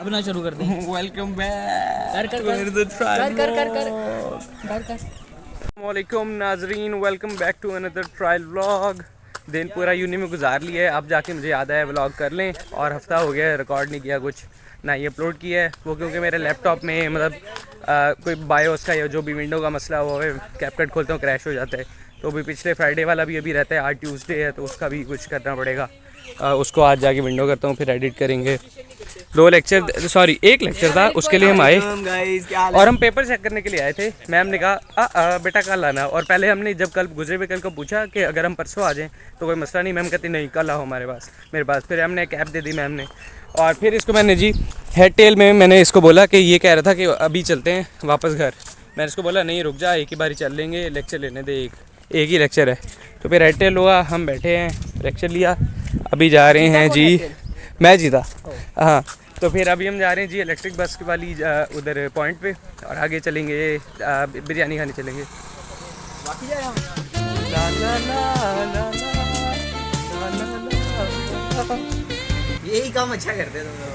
अब ना शुरू करते हैं। वेलकम बैक कर वालेकुम नाजरीन, welcome back to another trial vlog. दिन पूरा यूनी में गुजार लिया है, अब जाके मुझे याद आया व्लॉग कर लें। और हफ्ता हो गया है रिकॉर्ड नहीं किया, कुछ ना ही अपलोड किया है वो, क्योंकि मेरे लैपटॉप में मतलब कोई बायोस का या जो भी विंडो का मसला हुआ है, कैपकट खोलते हो क्रैश हो जाता है। तो भी पिछले फ्राइडे वाला भी अभी रहता है, आज ट्यूसडे है तो उसका भी कुछ करना पड़ेगा। उसको आज जाके विंडो करता हूँ, फिर एडिट करेंगे। एक लेक्चर था, उसके लिए हम आए और हम पेपर चेक करने के लिए आए थे। मैम ने कहा बेटा कल आना, और पहले हमने जब कल गुजरे हुए कल को पूछा कि अगर हम परसों आ जाएं तो कोई मसला नहीं। मैम कहती नहीं कल आओ हमारे पास, मेरे पास। फिर हमने कैब दे दी मैम ने, और फिर इसको मैंने जी हेड टेल में मैंने इसको बोला कि ये कह रहा था कि अभी चलते हैं वापस घर। मैंने इसको बोला नहीं रुक जा, एक ही बारी चल लेंगे, लेक्चर लेने दे, एक ही लेक्चर है। तो फिर हेड टेल हुआ, हम बैठे हैं, लेक्चर लिया, अभी जा रहे हैं जी। मैं जीता, हाँ। तो फिर अभी हम जा रहे हैं जी इलेक्ट्रिक बस वाली उधर पॉइंट पे, और आगे चलेंगे बिरयानी खाने चलेंगे। यही काम अच्छा करते हैं तुम लोग।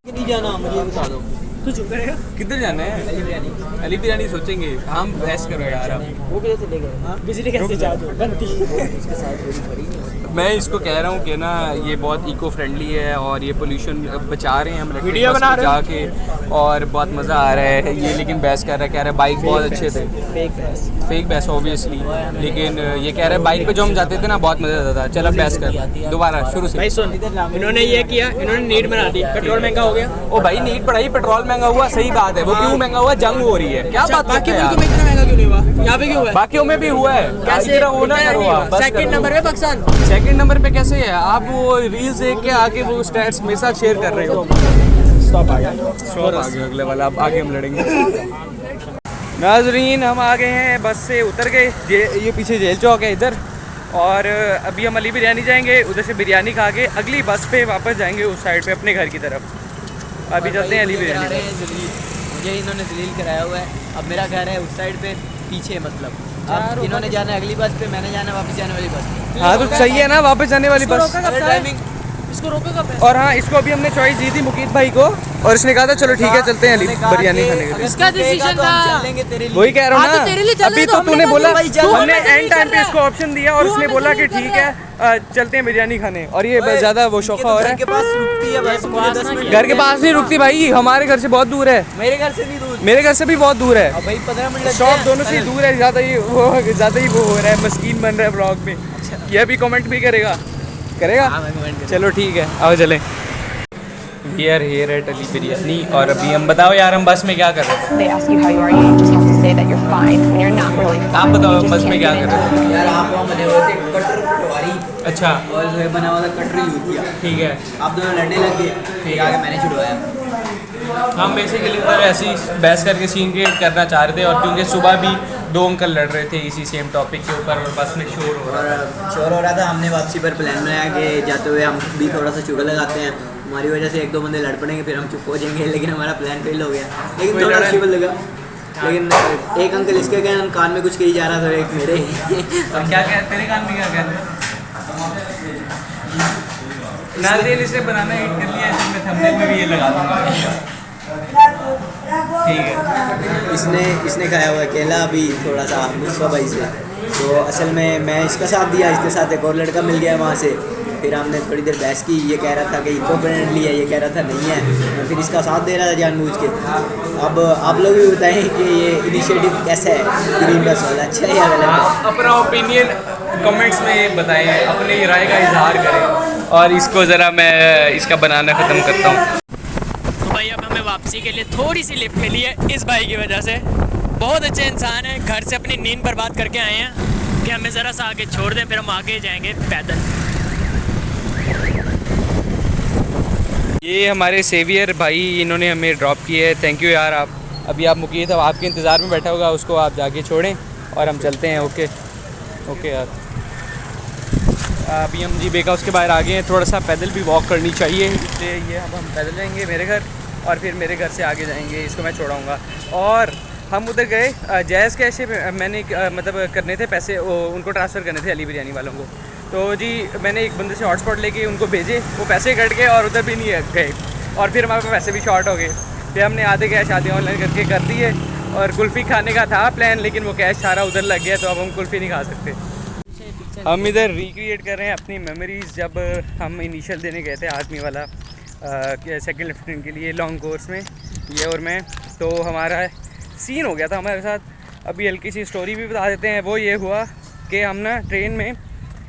नहीं जाना, मुझे बता दो। तू चुप करेगा? किधर जाना है? अली बिरयानी। अली बिरयानी सोचेंगे, हम बहस करो यार। अब वो कैसे ले गए? बिजली कैसे चार्ज बनती है? उसके साथ थोड़ी पड़ी नहीं। मैं इसको कह रहा हूँ कि ना ये बहुत इको फ्रेंडली है और ये पोल्यूशन बचा रहे हैं हम वीडियो बना रहे जाके, और बहुत मज़ा आ रहा है। ये लेकिन बहस कर रहा है, कह रहा है बाइक बहुत अच्छे थे। फेक बहस ऑब्वियसली, लेकिन ये कह रहा है बाइक पे जो हम जाते थे ना बहुत मज़ा आता था। चल अब बहस कर दोबारा शुरू से। भाई सुन, इन्होंने ये किया, इन्होंने नीट बना दी, पेट्रोल महंगा हो गया। ओ भाई नीट पढ़ाई, पेट्रोल महंगा हुआ, सही बात है। वो क्यों महंगा हुआ? जंग हो रही है, क्या बात। बाकी मुल्कों में इतना महंगा क्यों नहीं हुआ? यहाँ पे क्यों हुआ? बाकियों में भी हुआ है, कैसे होना हुआ। सेकंड नंबर पे पाकिस्तान। सेकंड नंबर पे कैसे है? आप वो रील्स देख के आके वो स्टैट्स मेरे साथ शेयर कर रहे हो। स्टॉप आ गया, अगले वाला, अब आगे हम लड़ेंगे। नाजरीन हम आ गए हैं, बस से उतर गए। ये पीछे जेल चौक है इधर, और अभी हम अली बिरयानी जाएंगे, उधर से बिरयानी खा के अगली बस पे वापस जाएंगे उस साइड पे अपने घर की तरफ। अभी चलते हैं अली बिरयानी पे। मुझे इन्होंने दलील कराया हुआ है, अब मेरा घर है उस साइड पे पीछे, मतलब अब इन्होंने जाना है अगली बस पे, मैंने जाना है वापस जाने वाली बस पे। हाँ तो सही है ना, वापस जाने वाली बस। इसको रोकेगा। और हाँ, इसको अभी हमने चॉइस दी थी मुकीत भाई को, और इसने कहा था चलो ठीक है चलते हैं अली बिरयानी खाने के लिए। इसका डिसीजन था, वही कह रहा हूँ ना, अभी तो तूने बोला, हमने एंड टाइम पे इसको ऑप्शन दिया और उसने बोला कि ठीक है चलते हैं बिरयानी खाने, और ये ज्यादा वो शौक हो रहा है। घर के पास रुकती है बस, घर के पास नहीं रुकती भाई, हमारे घर से बहुत दूर है। मेरे घर से भी दूर, मेरे घर से भी बहुत दूर है भाई 15 मिनट। शॉप दोनों से दूर है, ज़्यादा ही वो हो रहा है, मस्कीन बन रहा है ब्लॉग में। ये भी कमेंट भी करेगा। चलो ठीक है, आओ चलें। Here eight Ali biryani. और अभी हम बताओ यार, हम बस में क्या कर रहे थे? They ask you how you are, you just have to say that you're fine when you're not really fine. आप बताओ You just बस में can't क्या get कर रहे थे? यार आप वहाँ बने हुए थे कटर पटवारी, अच्छा और जो है बना हुआ था कटर यूज किया। ठीक है, आप दोनों लड़ने लग गए, फिर आगे मैंने छुड़वाया। हम बेसिकली तो ऐसी बहस करके सीन क्रिएट करना चाह रहे थे, और क्योंकि सुबह भी 2 अंकल लड़ रहे थे इसी सेम टॉपिक के ऊपर, और बस में शोर हो रहा था। शोर हो रहा था। हमने वापसी पर प्लान बनाया कि जाते हुए हम भी थोड़ा सा चुगल लगाते हैं, हमारी वजह से 1-2 बंदे लड़ पड़ेंगे, फिर हम चुप हो जाएंगे, लेकिन हमारा प्लान फेल हो गया। लेकिन थोड़ा चुगल लगा, लेकिन एक अंकल इसके कान में कुछ कही जा रहा था, एक मेरे। और क्या कह तेरे कान में क्या कहते हैं? नाज़रीन इसे बनाना एड कर लिया है, मैं थंबनेल में भी ये लगा दूंगा। ठीक है, इसने खाया हुआ केला अभी थोड़ा सा गुस्सा भाई से, तो असल में मैं इसका साथ दिया, इसके साथ एक और लड़का मिल गया वहाँ से। फिर हमने थोड़ी देर बहस की, ये कह रहा था कि इको फ्रेंडली है, ये कह रहा था नहीं है, मैं फिर इसका साथ दे रहा था जानबूझ के। अब आप लोग भी बताएं कि ये इनिशिएटिव कैसा है, ग्रीन बस वाला, अच्छा है या गलत है? अपना ओपिनियन कमेंट्स में बताएं, अपनी राय का इजहार करें, और इसको ज़रा मैं इसका बनाना ख़त्म करता हूँ। तो भाई अब हमें वापसी के लिए थोड़ी सी लिफ्ट मिली है इस भाई की वजह से। बहुत अच्छे इंसान है, घर से अपनी नींद बर्बाद करके आए हैं कि हमें ज़रा सा आगे छोड़ दें, फिर हम आगे जाएंगे पैदल। ये हमारे सेवियर भाई, इन्होंने हमें ड्रॉप किया है, थैंक यू यार। आप अभी आप मुकीत अब आपके इंतज़ार में बैठा होगा, उसको आप जाके छोड़ें और हम चलते हैं। ओके यार। अभी हम जी बेका उसके बाहर आ गए हैं, थोड़ा सा पैदल भी वॉक करनी चाहिए, इसलिए ये अब हम पैदल जाएंगे मेरे घर, और फिर मेरे घर से आगे जाएंगे, इसको मैं छोड़ाऊँगा। और हम उधर गए जैज़ कैशे मैंने मतलब करने थे पैसे, उनको ट्रांसफ़र करने थे अली बिरयानी वालों को। तो जी मैंने एक बंदे से हॉटस्पॉट लेके उनको भेजे, वो पैसे कट गए और उधर भी नहीं गए, और फिर हमारे पास पैसे भी शॉर्ट हो गए। फिर हमने आधे कैश आधे ऑनलाइन करके कर दिए, और कुल्फ़ी खाने का था प्लान, लेकिन वो कैश सारा उधर लग गया, तो अब हम कुल्फ़ी नहीं खा सकते। हम इधर रिक्रिएट कर रहे हैं अपनी मेमोरीज़, जब हम इनिशियल देने गए थे आर्मी वाला सेकंड लेफ्टिनेंट के लिए लॉन्ग कोर्स में, ये और मैं। तो हमारा सीन हो गया था हमारे साथ, अभी हल्की सी स्टोरी भी बता देते हैं। वो ये हुआ कि हम ना ट्रेन में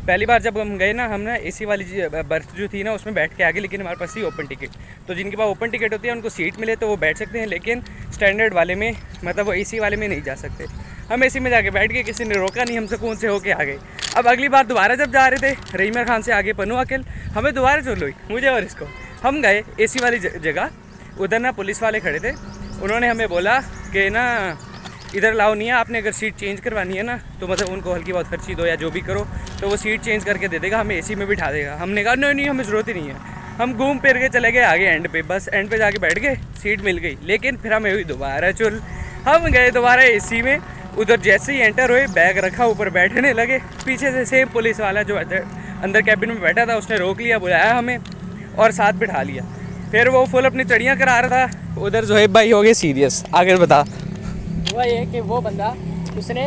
पहली बार जब हम गए ना, हम ना एसी वाली बर्थ जो थी ना उसमें बैठ के आ गए, लेकिन हमारे पास थी ओपन टिकट। तो जिनके पास ओपन टिकट होती है उनको सीट मिले तो वो बैठ सकते हैं, लेकिन स्टैंडर्ड वाले में मतलब वो एसी वाले में नहीं जा सकते। हम एसी में जाके बैठ गए, किसी ने रोका नहीं, हम सुकून से होके आ गए। अब अगली बार दोबारा जब जा रहे थे, रहीमर खान से आगे पन्नू अकेल, हमें दोबारा चल हुई मुझे और इसको। हम गए एसी वाली जगह, उधर ना पुलिस वाले खड़े थे, उन्होंने हमें बोला कि ना इधर लाओ नहीं है, आपने अगर सीट चेंज करवानी है ना तो मतलब उनको हल्की बहुत खर्ची दो या जो भी करो, तो वो सीट चेंज करके दे देगा, हमें एसी में बिठा देगा। हमने कहा नहीं हमें ज़रूरत ही नहीं है। हम घूम फिर के चले गए आगे एंड पे, बस एंड पे जाके बैठ गए, सीट मिल गई, लेकिन फिर हमें हुई दोबारा चुल। हम गए दोबारा एसी में, उधर जैसे ही एंटर हुए बैग रखा ऊपर बैठने लगे, पीछे से सेम पुलिस वाला जो अंदर कैबिन में बैठा था उसने रोक लिया, बुलाया हमें और साथ बिठा लिया। फिर वो फुल अपनी चढ़ियाँ करा रहा था, उधर जोहेब भाई हो गए सीरियस। आगे बता। हुआ ये कि वो बंदा उसने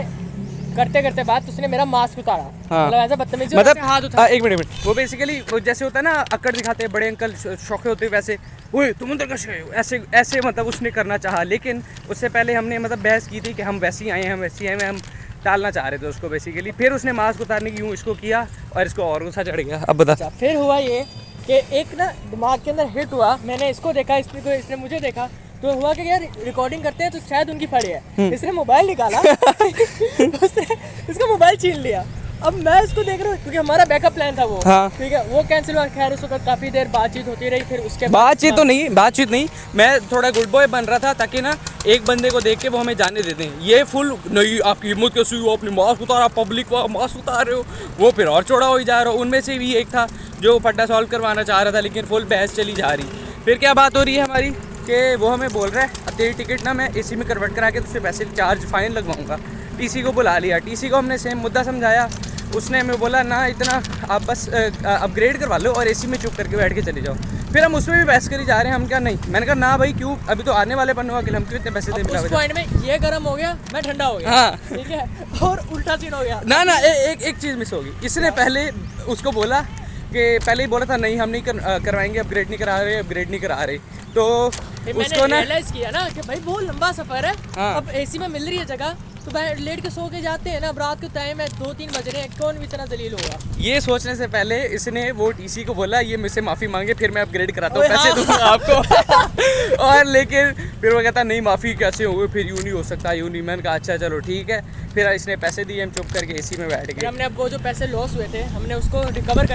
करते करते बात उसने मेरा मास्क उतारा, हाँ। मतलब ऐसा बदतमीजी मतलब हाथ उठा। एक मिनट वो बेसिकली वो जैसे होता है ना अक्कड़ दिखाते हैं बड़े अंकल शौके होते हैं वैसे, ओए तुम अंदर कैसे आए हो, ऐसे ऐसे मतलब उसने करना चाहा। लेकिन उससे पहले हमने मतलब बहस की थी कि हम वैसे ही आए हैं, हम वैसे ही आए हैं, हम टालना चाह रहे थे उसको बेसिकली। फिर उसने मास्क उतारने की यूँ इसको किया और इसको और गुस्सा चढ़ गया। अब बता। फिर हुआ ये कि एक ना दिमाग के अंदर हिट हुआ, मैंने इसको देखा, इसने मुझे देखा, तो हुआ कि यार रिकॉर्डिंग करते हैं तो शायद उनकी फड़ी है। इसने मोबाइल निकाला उसने इसका मोबाइल छीन लिया। अब मैं इसको देख रहा हूँ क्योंकि हमारा बैकअप प्लान था वो, हाँ। ठीक है, वो कैंसिल हुआ। खैर उस वक्त काफ़ी देर बातचीत होती रही, फिर उसके बातचीत नहीं, मैं थोड़ा गुड बॉय बन रहा था ताकि ना एक बंदे को देख के वो हमें जाने देते हैं। ये फुल नहीं आपकी हिम्मत कैसी हुई, आपने मास्क उतारा, पब्लिक मास्क उतार रहे हो, वो फिर और चौड़ा हो ही जा रहा हो। उनमें से भी एक था जो फट्टा सॉल्व करवाना चाह रहा था, लेकिन फुल बहस चली जा रही। फिर क्या बात हो रही है हमारी कि वो हमें बोल रहा है तेरी टिकट ना मैं एसी में कन्वर्ट करा के तुझसे पैसे चार्ज फाइन लगवाऊंगा। टीसी को बुला लिया, टीसी को हमने सेम मुद्दा समझाया, उसने हमें बोला ना इतना आप बस अपग्रेड करवा लो और एसी में चुप करके बैठ के चले जाओ। फिर हम उसमें भी बहस करी जा रहे हैं। हम क्या नहीं, मैंने कहा ना भाई क्यों, अभी तो आने वाले पन्नू अकेले, हम क्यों इतने पैसे दे। उस पॉइंट में ये गर्म हो गया, मैं ठंडा हो गया, हाँ ठीक है, और उल्टा सीन हो गया। ना एक चीज़ मिस होगी। इसने पहले उसको बोला कि पहले ही बोला था नहीं हम नहीं करवाएंगे, अपग्रेड नहीं करा रहे। तो उसको ना रियलाइज किया ना कि भाई बहुत लंबा सफर है, हाँ। अब एसी में मिल रही है जगह तो लेट के सो के जाते हैं ना, अब रात के टाइम है 2-3 बज रहे हैं, कौन भी इतना जलील होगा। ये सोचने से पहले इसने वो टीसी को बोला ये मुझसे माफ़ी मांगे फिर मैं अपग्रेड कराता हूँ, पैसे दूंगा आपको और लेकिन फिर वो कहता नहीं माफ़ी कैसे होगी, फिर यूँ नहीं हो सकता, यूँ नहीं। मैंने कहा अच्छा चलो ठीक है। फिर इसने पैसे दिए, हम चुप करके एसी में बैठ गए। हमने अब वो जो पैसे लॉस हुए थे हमने उसको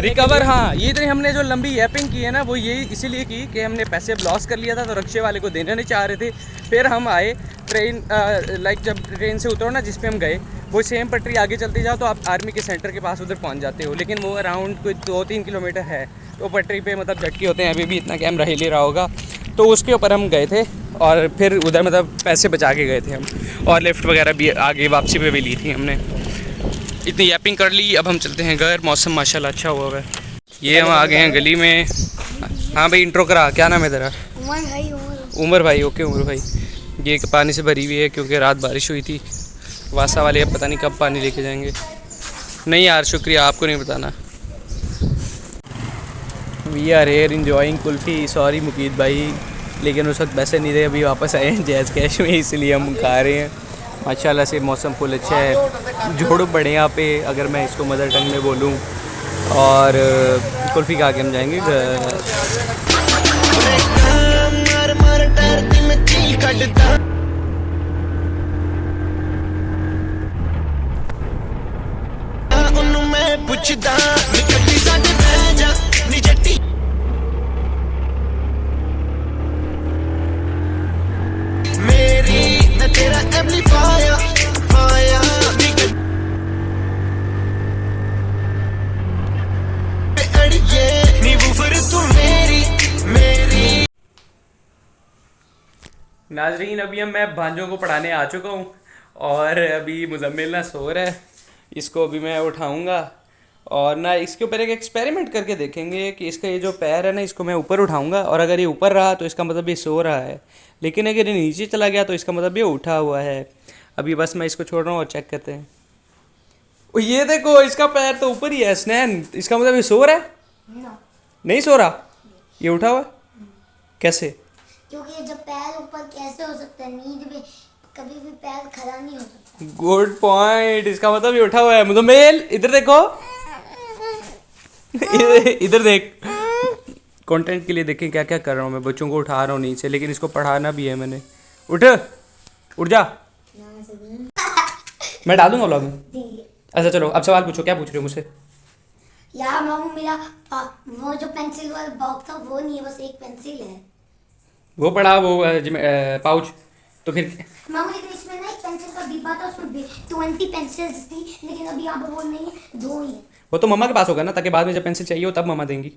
रिकवर हाँ, ये तो हमने जो लंबी ऐपिंग की है ना वो ये इसीलिए की कि हमने पैसे लॉस कर लिया था, तो रक्शे वाले को देना नहीं चाह रहे थे। फिर हम आए ट्रेन, लाइक जब ट्रेन से उतरो ना जिस पे हम गए, वो सेम पटरी आगे चलते जाओ तो आप आर्मी के सेंटर के पास उधर पहुंच जाते हो, लेकिन वो अराउंड कोई 2-3 किलोमीटर है। तो पटरी पे मतलब झटके होते हैं, अभी भी इतना कैमरा हिल ही रहा होगा। तो उसके ऊपर हम गए थे और फिर उधर मतलब पैसे बचा के गए थे हम, और लिफ्ट वगैरह भी आगे वापसी पे भी ली थी हमने। इतनी ऐपिंग कर ली, अब हम चलते हैं घर। मौसम माशाल्लाह अच्छा हुआ है। ये हम आ गए हैं गली में। हाँ भाई इंट्रो करा, क्या नाम है तेरा? उमर भाई। ओके उमर भाई। ये पानी से भरी हुई है क्योंकि रात बारिश हुई थी। वासा वाले अब पता नहीं कब पानी लेके जाएंगे। नहीं यार शुक्रिया, आपको नहीं बताना। We are here enjoying kulfi. Sorry Muqeed भाई, लेकिन उस वक्त पैसे नहीं थे, अभी वापस आए हैं जैज़ कैश में, इसलिए हम खा रहे हैं। माशाल्लाह से मौसम फुल अच्छा है, जोड़ बड़े यहाँ पे अगर मैं इसको मदर टंग में बोलूँ। और कुल्फ़ी खा के हम जाएंगे घर। नाजरीन अभी मैं भांजों को पढ़ाने आ चुका हूँ और अभी मुजम्मिल ना सो रहा है, इसको अभी मैं उठाऊँगा और ना इसके ऊपर एक एक्सपेरिमेंट करके देखेंगे कि इसका ये जो पैर है ना इसको मैं ऊपर उठाऊंगा और अगर ये ऊपर रहा तो इसका मतलब ये सो रहा है, लेकिन अगर ये नीचे चला गया तो इसका मतलब ये उठा हुआ है। अभी बस मैं इसको छोड़ रहा हूँ और चेक करते हैं। ओ ये देखो इसका पैर तो ऊपर ही है स्नैन, इसका मतलब ये सो रहा है? नहीं सो रहा, ये उठा हुआ है? कैसे? क्योंकि जब पैर ऊपर कैसे हो सकता है, नींद में कभी भी पैर खड़ा नहीं हो सकता। गुड पॉइंट, इसका मतलब ये उठा हुआ है। मुजम्मिल इधर देखो, इधर देख। कंटेंट के लिए देखें क्या क्या कर रहा हूँ मैं, बच्चों को उठा रहा हूँ नीचे, लेकिन इसको पढ़ाना भी है मैंने। उठ जा, मैं डाल दूंगा व्लॉग में। अच्छा चलो अब सवाल पूछो, क्या पूछ रहे हो मुझसे? यार मामू मेरा वो जो पेंसिल वाला बॉक्स था वो नहीं है, बस एक पेंसिल है। वो पढ़ा वो पाउच तो फिर मामू लेकिन इसमें ना एक पेंसिल का डिब्बा था, उसमें 20 पेंसिल्स थी, लेकिन अभी यहाँ पर वो नहीं है, 2 ही है। वो तो मम्मा के पास होगा ना, ताकि बाद में जब पेंसिल चाहिए हो तब मम्मा देंगी।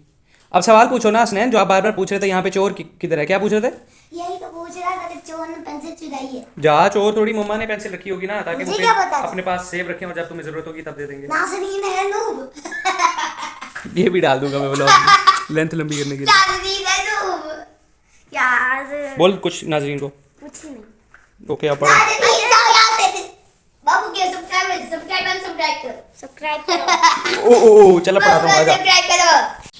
अब सवाल पूछो ना स्नैन, जो आप बार बार पूछ रहे थे यहाँ पे चोर किधर है, क्या पूछ रहे थे? यही तो पूछ रहा था कि चोर ने पेंसिल चुराई है। जा, चोर थोड़ी मम्मा ने पेंसिल रखी होगी ना, ताकि वो मुझे क्या पता था? अपने पास सेव रखे हो, जब तुम्हें जरूरत होगी तब दे देंगे। नाज़रीन है नूब। ये भी डाल दूंगा मैं व्लॉग में लेंथ लंबी करने के लिए। नाज़रीन है नूब यार। बोल कुछ नाजरीन को। कुछ नहीं। ओके आप पढ़ो। नाज़रीन जाओ यहाँ से। बाबू के सब्सक्राइब करो। ओ चलो पढ़ाता हूँ, आजा। सब्सक्राइब करो।